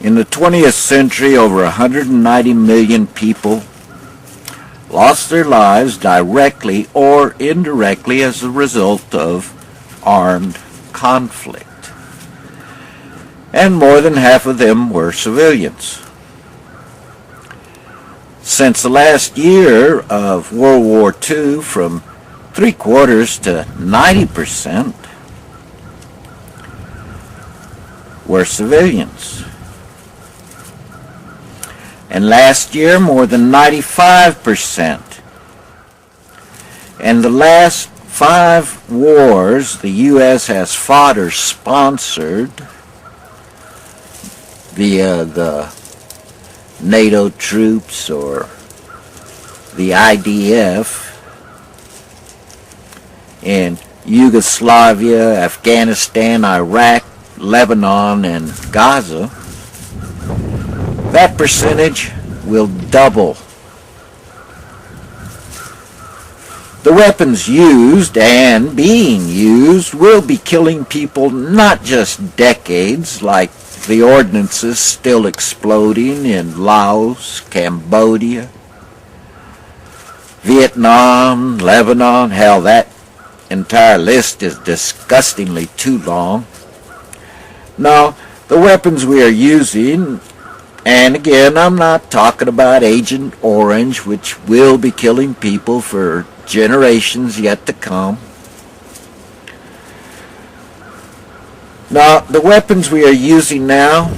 In the 20th century, over 190 million people lost their lives directly or indirectly as a result of armed conflict. And more than half of them were civilians. Since the last year of World War II, from 3/4 to 90% were civilians. And last year, more than 95%. And the last 5 wars the U.S. has fought or sponsored via the NATO troops or the IDF in Yugoslavia, Afghanistan, Iraq, Lebanon, and Gaza, that percentage will double. The weapons used and being used will be killing people not just decades, like the ordnances still exploding in Laos, Cambodia, Vietnam, Lebanon. Hell, that entire list is disgustingly too long. No, the weapons we are using, and again, I'm not talking about Agent Orange, which will be killing people for generations yet to come. Now, the weapons we are using now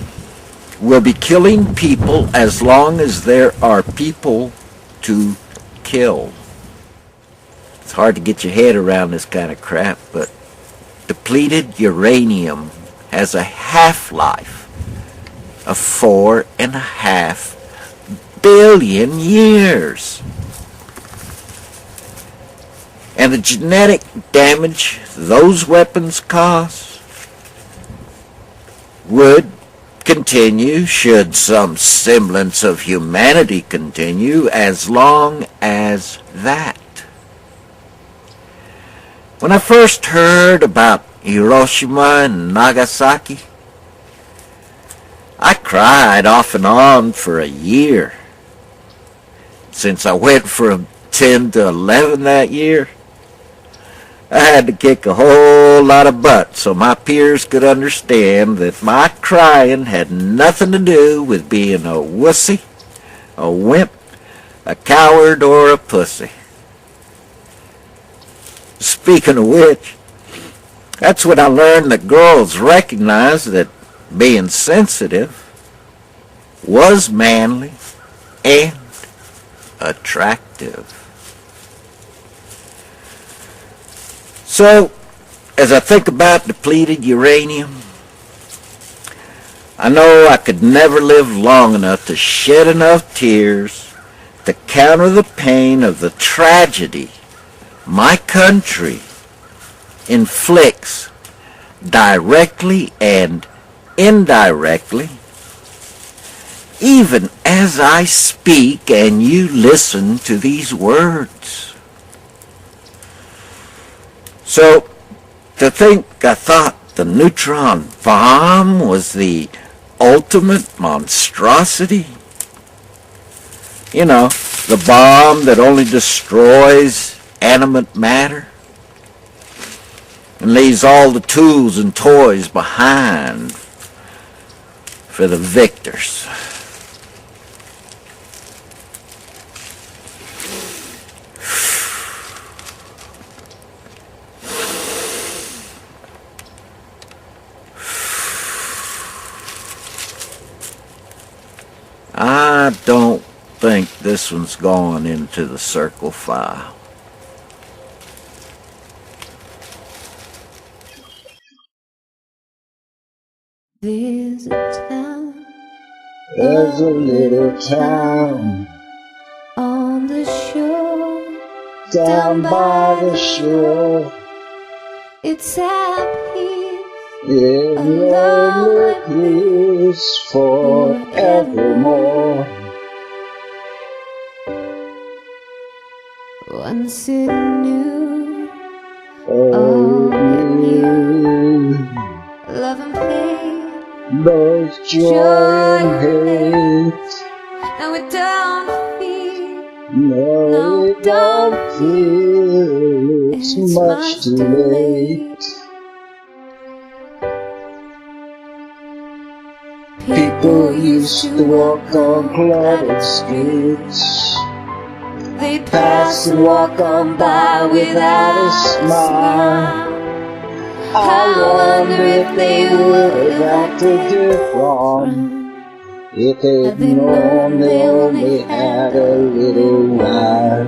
will be killing people as long as there are people to kill. It's hard to get your head around this kind of crap, but depleted uranium has a half-life of 4.5 billion years. And the genetic damage those weapons cause would continue, should some semblance of humanity continue, as long as that. When I first heard about Hiroshima and Nagasaki, I cried off and on for a year. Since I went from 10 to 11 that year, I had to kick a whole lot of butt so my peers could understand that my crying had nothing to do with being a wussy, a wimp, a coward, or a pussy. Speaking of which, that's when I learned that girls recognized that being sensitive was manly and attractive. So, as I think about depleted uranium, I know I could never live long enough to shed enough tears to counter the pain of the tragedy my country inflicts directly and indirectly, even as I speak and you listen to these words. So, to think I thought the neutron bomb was the ultimate monstrosity? You know, the bomb that only destroys animate matter and leaves all the tools and toys behind for the victors. I don't think this one's going into the circle file. There's a town, There's a little town on the shore, down by the shore. It's at peace, In a lonely lonely place forevermore. once it knew Oh, all it knew, you love and pain, both joy and hate. Now we don't feel, No, we don't feel it's much too late. People used to walk on cluttered streets. they pass and walk on by without a smile. I wonder if they would have acted different if they'd known they only had a little while.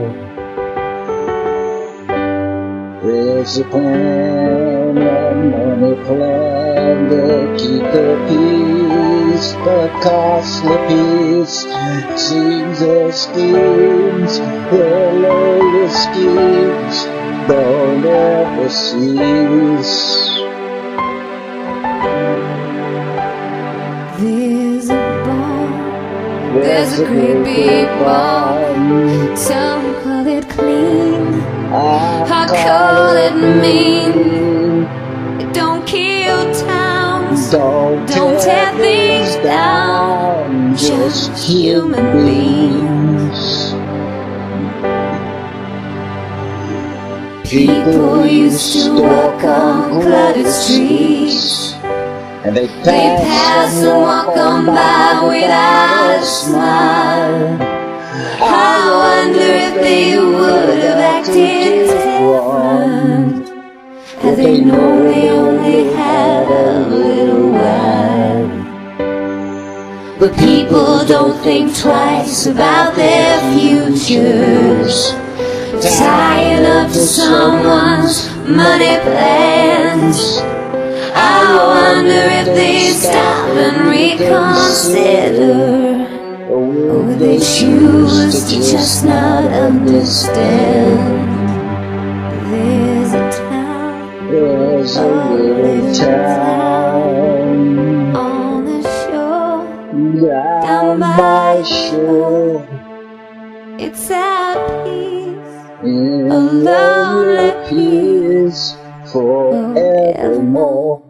There's a plan, a money plan to keep the peace, but costly peace seems their schemes, their latest schemes don't ever cease. There's a bomb, there's a great big bomb. Some call it clean, I call it mean. It don't kill towns, don't tear things down, just human beings. People used to walk on cluttered streets, And they pass and walk on by without a smile. I wonder if they would have acted different had they known they only had a little while. But people don't think twice about their futures, tying up to someone's money plans. I wonder if they stop and reconsider, or would they choose to just not understand. There's a town, There's a little town on the shore, down by shore, it's at peace, in a lonely peace forevermore.